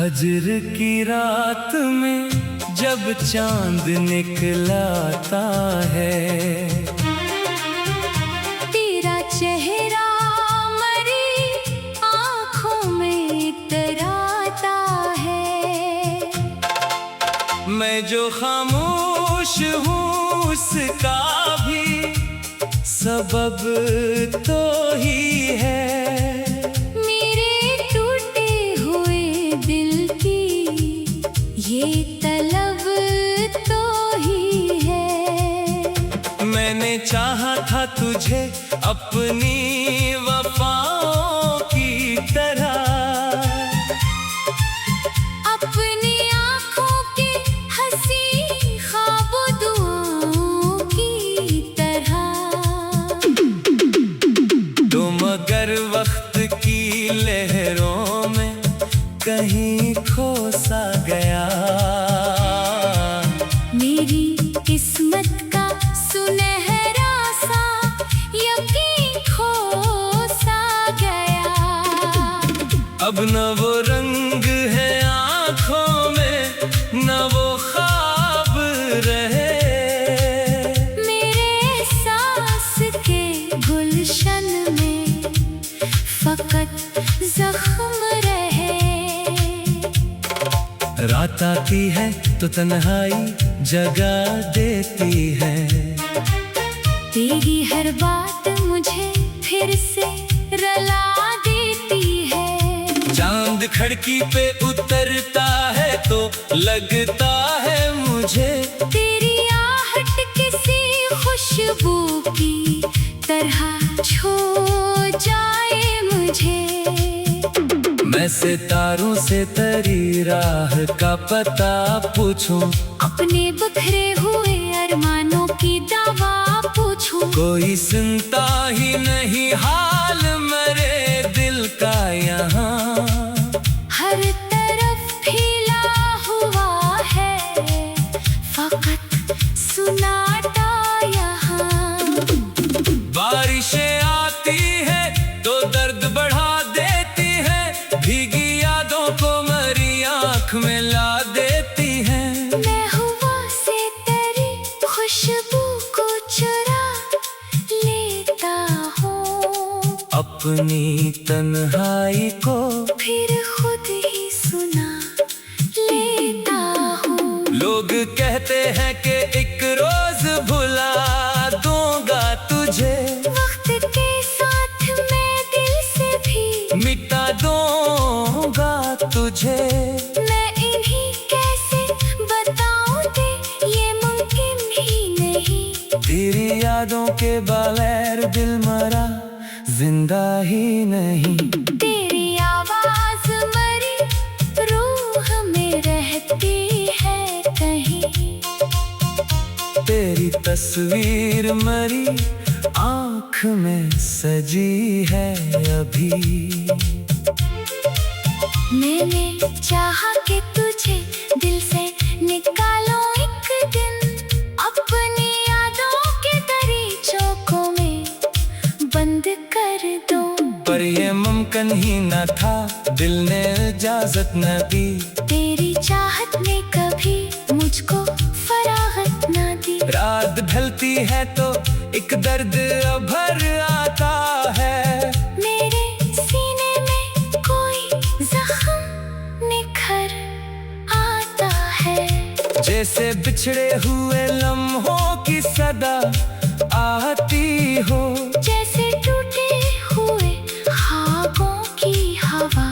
फजर की रात में जब चांद निकलाता है, तेरा चेहरा मरी आँखों में इतराता है। मैं जो खामोश हूँ उसका भी सबब तो ही है। ये तलब तो ही है। मैंने चाहा था तुझे अपनी वफाओं की तरह, अपनी आँखों के हंसी ख्वाबों दुआओं की तरह। तुम अगर वक्त की लहरों में कहीं खो सा गया, मेरी किस्मत का सुनहरा सा यकीन खो सा गया। अब न वो रंग है आँखों में, न वो ख्वाब रहे। मेरे सांस के गुलशन में फकत जख्म रहे। रात आती है तो तन्हाई जगा देती है, तेरी हर बात मुझे फिर से रुला देती है। चांद खिड़की पे उतरता है तो लगता है मुझे तेरी आहट किसी खुशबू की तरह छू जाए मुझे। मैं सितारों से तेरी राह का पता पूछूं, अपने बिखरे हुए अरमानों की दावा पूछूं। कोई सुनता ही नहीं हाल मेरे दिल का यहाँ। हर तरफ फैला हुआ है फकत सुनाटा यहाँ। बारिशें आती है तो दर्द बढ़ा देती है, भीगी यादों को मरी आँख में ला देती है। मैं हवा से तेरी खुशबू को चुरा लेता हूँ, अपनी तन्हाई को फिर खुद ही सुना लेता हूँ। लोग कहते हैं कि एक रोज भुला दूंगा तुझे, वक्त के साथ मैं दिल से भी मिटा दूंगा तुझे। मैं इन्हीं कैसे बताऊं दे ये मुमकिन ही नहीं। तेरी यादों के बगैर दिल मरा जिंदा ही नहीं। तेरी आवाज मरी रूह में रहती है कहीं। तेरी तस्वीर मरी आँख में सजी है अभी। मैंने चाहा कि तुझे दिल से निकालो एक दिन, अपनी यादों के दरीचों को मैं बंद कर दूं। पर ये मुमकिन ही न था, दिल ने इजाजत न दी। तेरी चाहत ने कभी मुझको फरागत न दी। रात ढलती है तो एक दर्द भर आता है, मेरे सीने में कोई जख्म निखर आता है। जैसे बिछड़े हुए लम्हों की सदा आती हो, जैसे टूटे हुए ख्वाबों की हवा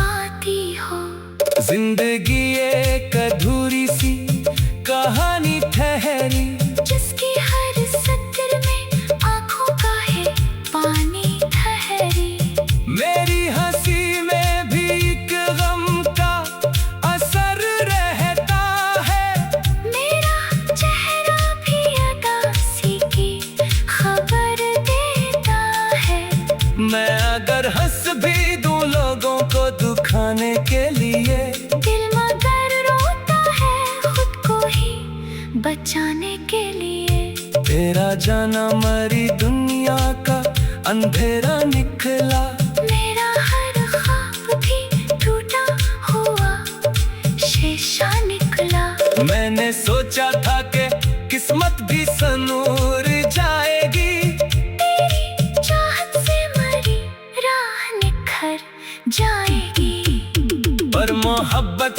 आती हो। जिंदगी एक अधूरी सी कहानी ठहरी, जिसकी हर सत्र में आंखों का है पानी ठहरी। मेरी हंसी में भी एक गम का असर रहता है। मेरा चेहरा भी उदासी की खबर देता है। मैं अगर हंस भी दूं लोगों को दुखाने के लिए, दिल मगर रोता है खुद को ही बचाने के लिए। तेरा जाना मरी दुनिया का अंधेरा निकला, मेरा हर ख्वाब भी टूटा हुआ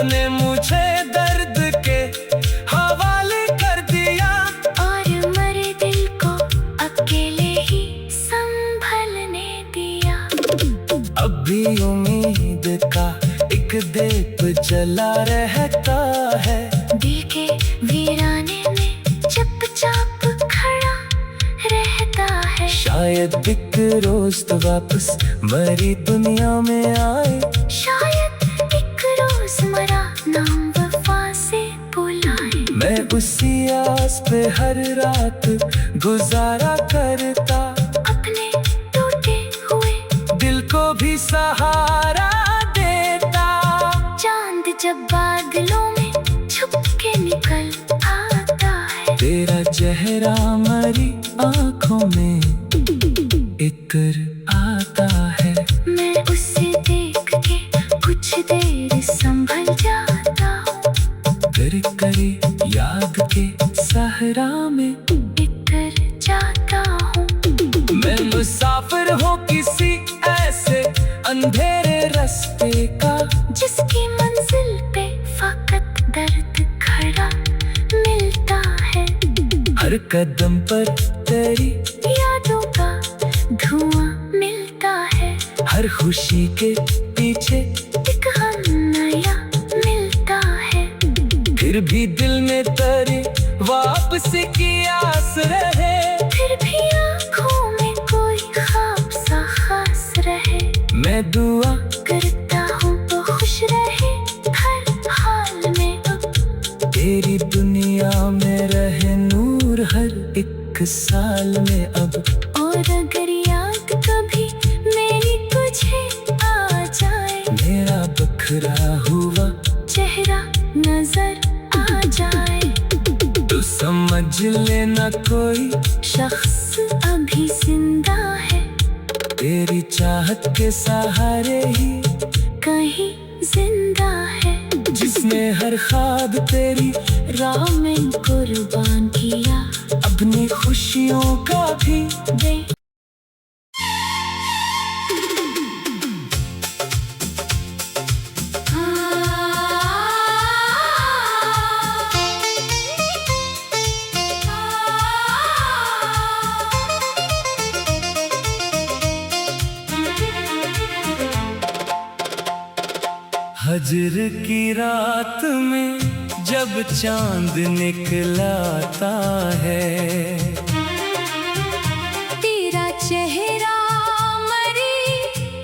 ने मुझे दर्द के हवाले कर दिया, और मरे दिल को अकेले ही संभलने दिया। अब भी उम्मीद का एक दीप जला रहता है, दिल के वीराने में चुपचाप खड़ा रहता है। शायद एक रोज तो वापस मरी दुनिया में आए, शायद एक रोज मरा नाम वफा से बुलाए। मैं उसी आस पे हर रात गुजारा करता, अपने टूटे हुए दिल को भी सहारा देता। चांद जब बादलों में छुप के निकल आता है, तेरा चेहरा मरी आंखों में इतर आता है। मैं उसे देख के कुछ देर संभल जाता हूँ, कर करे याद के सहरा में इतर जाता हूँ। मैं मुसाफिर हूँ किसी ऐसे अंधेरे रास्ते का, जिसकी मंजिल पे फकत दर्द खड़ा मिलता है। हर कदम पर तेरी यादों का धुआं मिलता है, हर खुशी के पीछे एक गम नया मिलता है। फिर भी दिल में तेरी वापसी की आस रहे, फिर भी आँखों में कोई ख्वाब सा खास रहे। मैं दुआ करता हूँ तो खुश रहे हर हाल में अब, तेरी दुनिया में रहे नूर हर एक साल में अब। और अगर याद कभी मेरी तुझे आ जाए, मेरा बखरा हुआ चेहरा नजर आ जाए, तो समझ लेना कोई शख्स अभी जिंदा है। तेरी चाहत के सहारे ही कहीं जिंदा है, जिसने हर ख्वाब तेरी राह में कुर्बान किया। अपनी खुशियों का भी दे हजर की रात में जब चांद निकलाता है, तेरा चेहरा मरी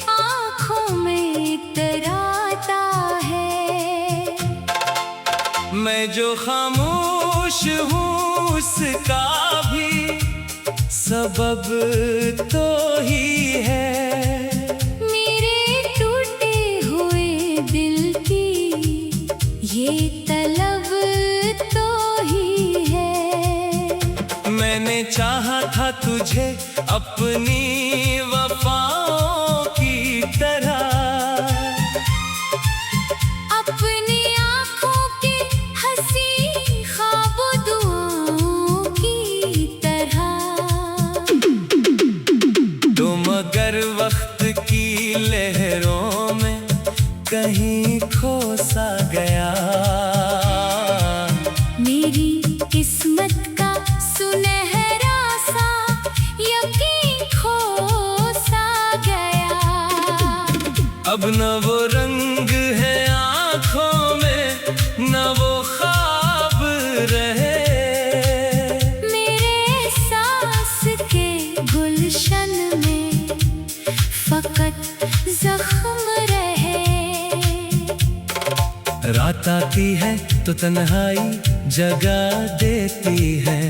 आँखों में इतराता है। मैं जो खामोश हूँ उसका भी सबब तो ही है। ये तलब तो ही है। मैंने चाहा था तुझे अपनी वफाओं की तरह, अपनी आँखों के हंसी ख्वाबों दुआओं की तरह। तुम अगर वक्त की लहरों में कहीं खो सा गया, मेरी किस्मत का सुनहरा सा यकीन खो सा गया। अब न वो रंग है आँखों में, न वो ख्वाब रहे। मेरे सांस के गुलशन में फकत जख्म रहे। रात आती है तो तन्हाई जगा देती है,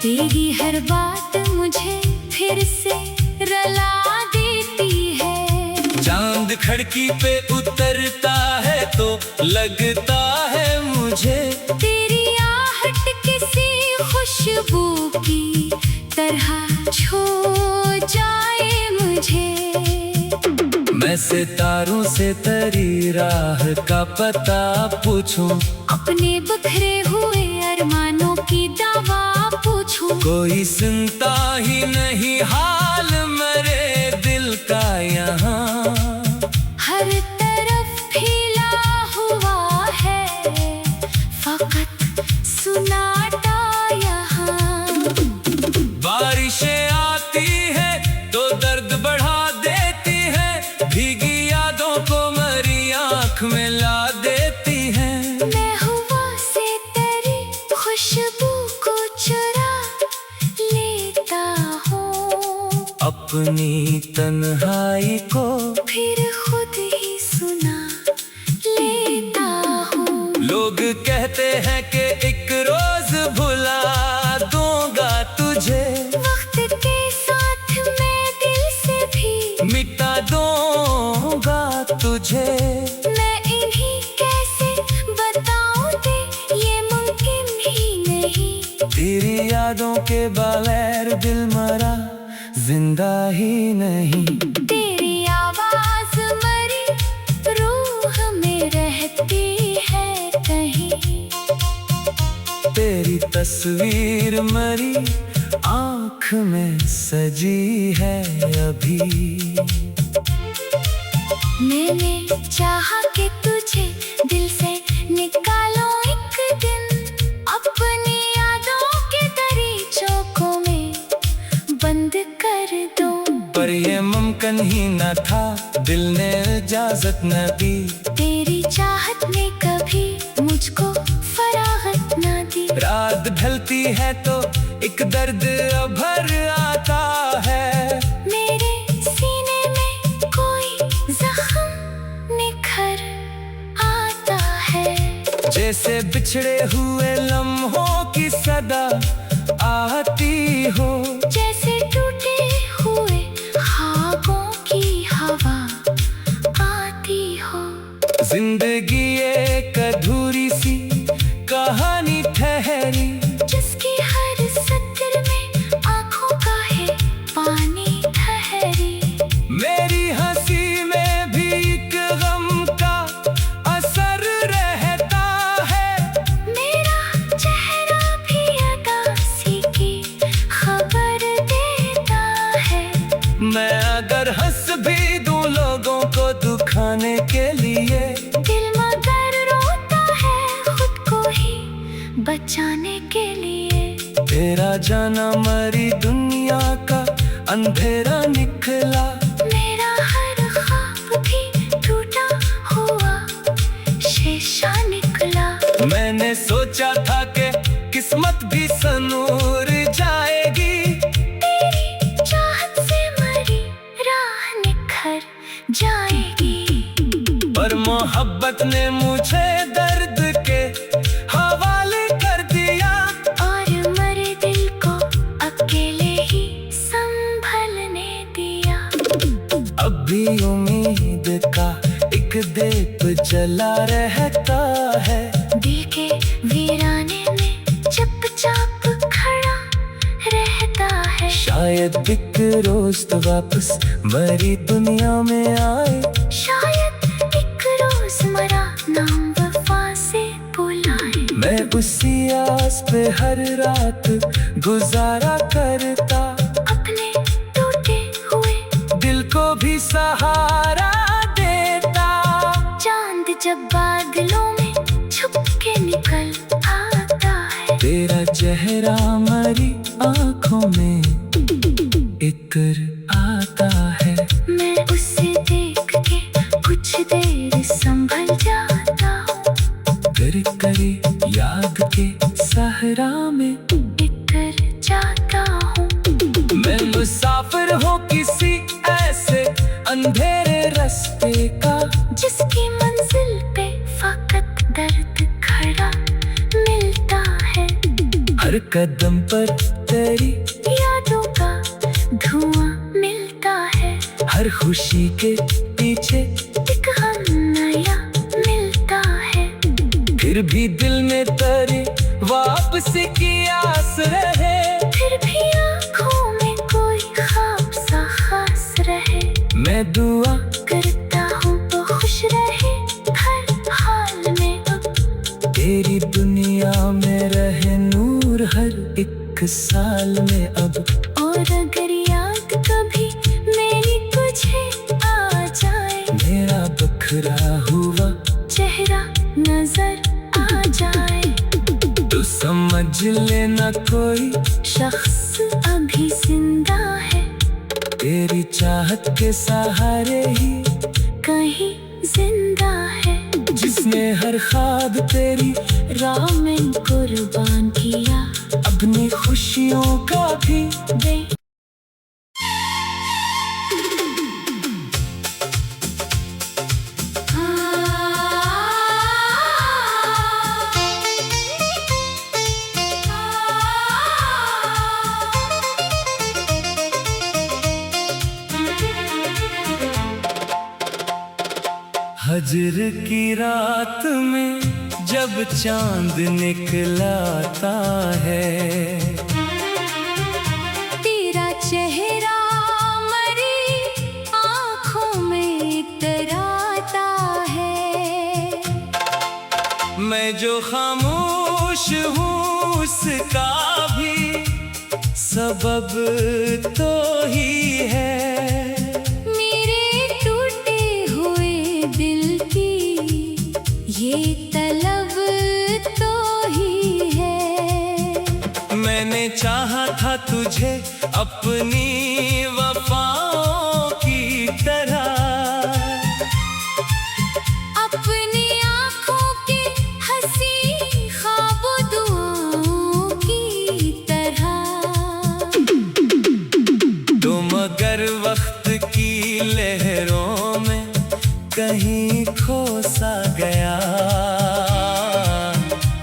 तेरी हर बात मुझे फिर से रला देती है। चांद खिड़की पे उतरता है तो लगता है मुझे, तेरी आहट किसी खुशबू की तरह छू जाए मुझे। मैं सितारों से तेरी राह का पता पूछूं, अपने बिखरे हुए अरमानों की दावा पूछूं। कोई सुनता ही नहीं हाल मेरे दिल का यहाँ। हर तरफ फैला अपनी तन्हाई को फिर खुद ही सुना लेता हूँ। लोग कहते हैं कि एक रोज भुला दूंगा तुझे, वक्त के साथ मैं दिल से भी मिटा दूंगा तुझे। मैं इन्हीं कैसे बताऊं दे, ये मुमकिन ही नहीं। तेरी यादों के बगैर दिल मरा जिंदा ही नहीं। तेरी आवाज मरी रूह में रहती है कहीं। तेरी तस्वीर मरी आँख में सजी है अभी। मैंने चाहा कि तुझे दिल से निकालो एक दिन, अपनी यादों के दरीचों को मैं बंद कर दूं। पर ये मुमकिन ही न था, दिल ने इजाजत न दी। तेरी चाहत ने कभी मुझको फरागत न दी। रात ढलती है तो एक दर्द अभर आता है, मेरे सीने में कोई जख्म निखर आता है। जैसे बिछड़े हुए लम्हों की सदा आती हो, जैसे टूटे हुए ख्वाबों की हवा आती हो। जिंदगी एक अधूरी सी कहानी ठहरी, जिसकी हर सत्र में आंखों का है पानी ठहरी। मेरी हंसी में भी एक गम का असर रहता है, मेरा चेहरा भी उदासी की खबर देता है। मैं अगर हंस भी दूं लोगों को दुखाने के लिए, दिल मगर रोता है खुद को ही बचाने के लिए। तेरा जाना मरी दुनिया का अंधेरा निकला, मेरा हर ख्वाब भी टूटा हुआ शीशा निकला। मैंने सोचा था कि किस्मत भी संूर जाएगी, तेरी चाहत से मरी राह निखर जाएगी। पर मोहब्बत ने मुझे दर्द के हवाले कर दिया, और मरे दिल को अकेले ही संभलने दिया। अब भी उम्मीद का एक दीप जला रहता है, दिल के वीराने में चुपचाप खड़ा रहता है। शायद एक रोज तो वापस मरी दुनिया में आए, शायद एक रोज मरा नाम वफा से बुलाए। मैं उसी आस पे हर रात गुजारा करता, अपने टूटे हुए दिल को भी सहारा देता। चांद जब बादलों में छुप के निकल आता है, तेरा चेहरा मरी आँखों में इतर आता है। मैं उसे देख के कुछ देर संभल जाता हूँ। कर करे याद के सहरा में इतर जाता हूँ। मैं मुसाफिर हूँ किसी ऐसे अंधेरे रास्ते का, जिसकी मंजिल पे फकत दर्द खड़ा मिलता है। हर कदम पर तेरी यादों का धुआं मिलता है। हर खुशी के पीछे एक गम नया मिलता है। फिर भी दिल में तेरी वापसी की आस रहे, फिर भी आँखों में कोई ख्वाब सा खास रहे। मैं दुआ करता हूँ तो खुश रहे हर हाल में अब। तेरी दुनिया में रहे नूर हर एक साल में अब। और अगर याद कभी मेरी तुझे आ जाए, मेरा बखरा हुआ चेहरा नजर आ जाए, तो समझ लेना कोई शख्स अभी जिंदा है। तेरी चाहत के सहारे ही कहीं जिंदा है। जिसने हर ख्वाब तेरी राह में कुर्बान किया, अपनी खुशियों का भी दे हजर की रात में जब चांद निकलाता है, तेरा चेहरा मरी आँखों में इतराता है। मैं जो खामोश हूँ उसका भी सबब तो ही है। मेरे टूटे हुए दिल की ये तलब तो ही है। मैंने चाहा था तुझे अपनी वफाओं की तरह, अपनी आँखों के हंसी ख्वाबों दुआओं की तरह। तुम अगर वक्त की लहरों में कहीं खो सा गया,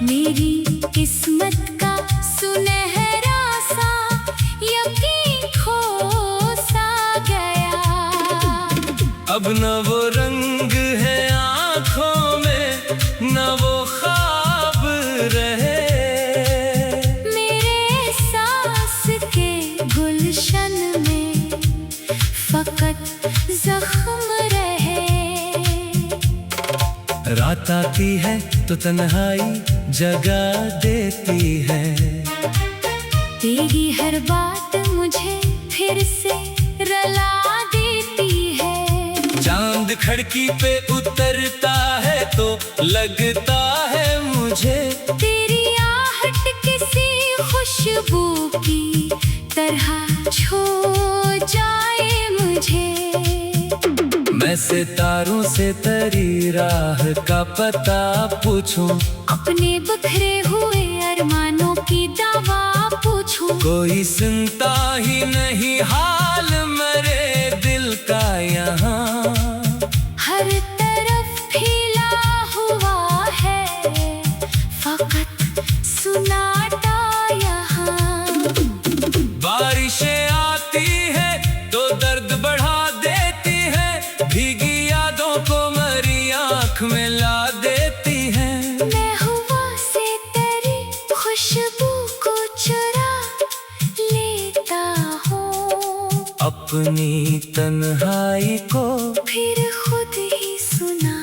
मेरी किस्मत का सुनहरा सा यकीन खो सा गया। अब न वो रंग है आँखों में, न वो ख्वाब रहे। मेरे सांस के गुलशन में फकत जख्म रहे। रात आती है तो तन्हाई जगा देती है, तेरी हर बात मुझे फिर से रुला देती है। चांद खिड़की पे उतरता है तो लगता है मुझे तेरी आहट किसी खुशबू की तरह छू जाए मुझे। मैं सितारों से तेरी राह का पता पूछूं, अपने बिखरे हुए अरमानों की दावा पूछूं। कोई सुनता ही नहीं हाल मेरे दिल का यहाँ। हर तरफ फैला हुआ है फकत सुनाटा यहाँ। बारिशें आती है तो दर्द बढ़ा देती है, भीगी यादों को मरी आँख में ला देती है। मैं हवा से तेरी खुशबू को चुरा लेता हूँ, अपनी तन्हाई को फिर खुद ही सुना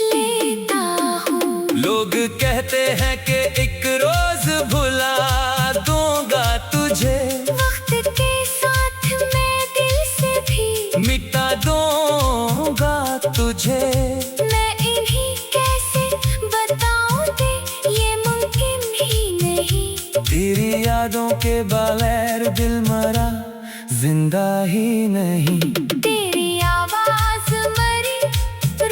लेता हूँ। लोग कहते हैं कि एक रोज भुला दूंगा तुझे, वक्त के साथ मैं दिल से भी मिटा दूंगा तुझे। मैं इन्हीं कैसे बताऊं दे ये मुमकिन ही नहीं। तेरी यादों के बगैर दिल मरा जिंदा ही नहीं। तेरी आवाज मरी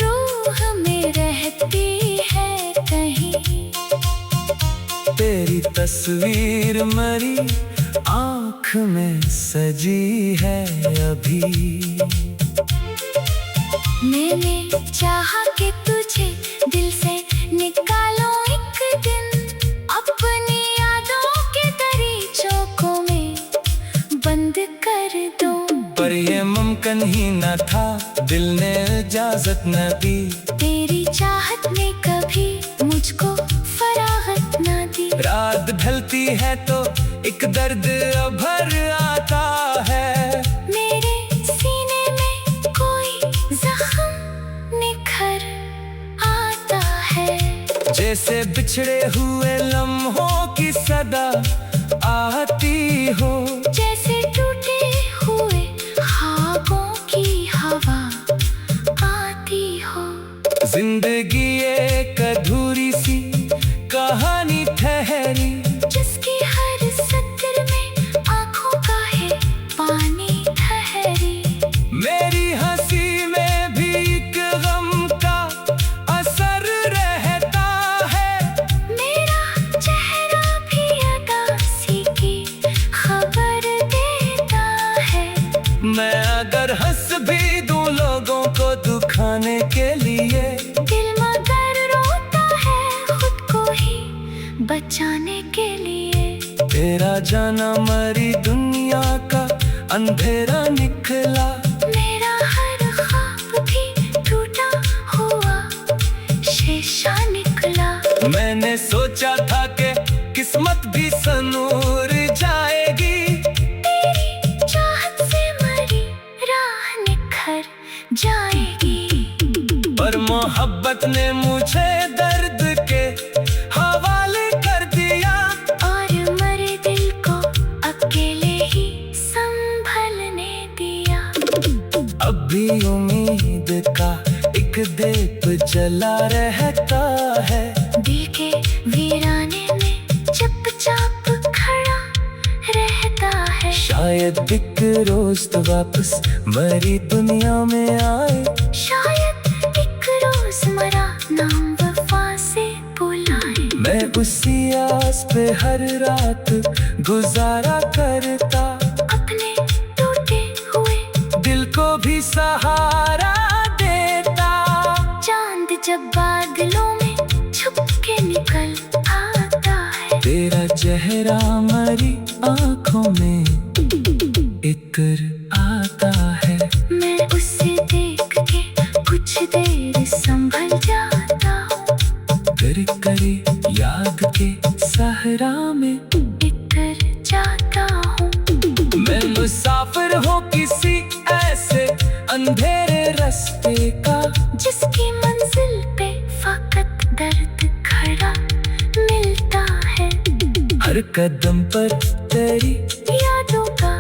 रूह में रहती है कहीं। तेरी तस्वीर मरी आँख में सजी है अभी। मैंने चाहा कि तुझे दिल से निकालो एक दिन, अपनी यादों के दरीचों को मैं बंद कर दूं। पर ये मुमकिन ही न था, दिल ने इजाजत न दी। तेरी चाहत ने कभी मुझको फरागत न दी। रात ढलती है तो एक दर्द अभर आता है, मेरे सीने में कोई जख्म निखर आता है। जैसे बिछड़े हुए लम्हों की सदा आती हो, जैसे टूटे हुए ख्वाबों की हवा आती हो। जिंदगी एक अधूरी सी कहानी ठहरी, जिसकी हर सत्र में आंखों का है पानी ठहरी। मेरी हंसी में भी एक गम का असर रहता है। मेरा चेहरा भी उदासी की खबर देता है। मैं अगर हंस भी दूं लोगों को दुखाने के लिए, दिल मगर रोता है खुद को ही बचाने के लिए। तेरा जाना मरी दुनिया का अंधेरा निकला। मेरा हर ख्वाब भी टूटा हुआ रात ने मुझे दर्द के हवाले कर दिया, और मरे दिल को अकेले ही संभलने दिया। अब भी उम्मीद का एक दीप जला रहता है, दिल के वीराने में चुपचाप खड़ा रहता है। शायद एक रोज तो वापस मरी दुनिया में आए, शायद एक रोज मरा नाम वफा से बुलाए। मैं उसी आस पे हर रात गुजारा करता, अपने टूटे हुए दिल को भी सहारा देता। चांद जब बादलों में छुप के निकल आता है, तेरा चेहरा मरी आंखों में इतर आता है। मैं उसे देख के कुछ देर संभल जाता हूँ, कर करे याद के सहरा में इतर जाता हूँ। मैं मुसाफिर हूँ किसी ऐसे अंधेरे रास्ते का, जिसकी मंजिल पे फकत दर्द खड़ा मिलता है। हर कदम पर तेरी यादों का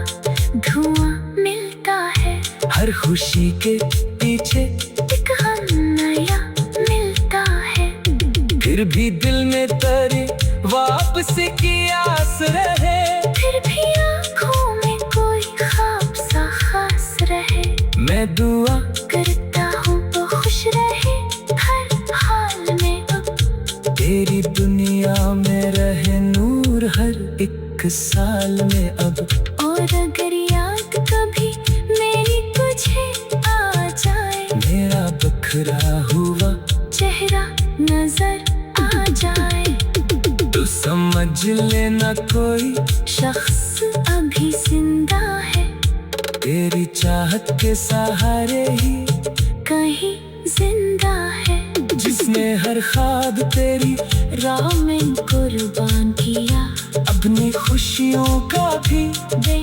धुआं मिलता है, हर खुशी के पीछे एक गम नया मिलता है। फिर भी दिल में तेरी वापसी की आस रहे, फिर भी आँखों में कोई ख्वाब सा खास रहे। मैं दुआ करता हूँ तो खुश रहे हर हाल में अब, तेरी दुनिया में रहे नूर हर एक साल में अब। और अगर याद कभी मेरी तुझे आ जाए, मेरा बखरा हुआ चेहरा नजर आ जाए, तू समझ लेना कोई शख्स अभी जिंदा है, तेरी चाहत के सहारे ही कहीं जिंदा है। जिसने हर ख्वाब तेरी राह में कुर्बान किया, अपनी खुशियों का भी दे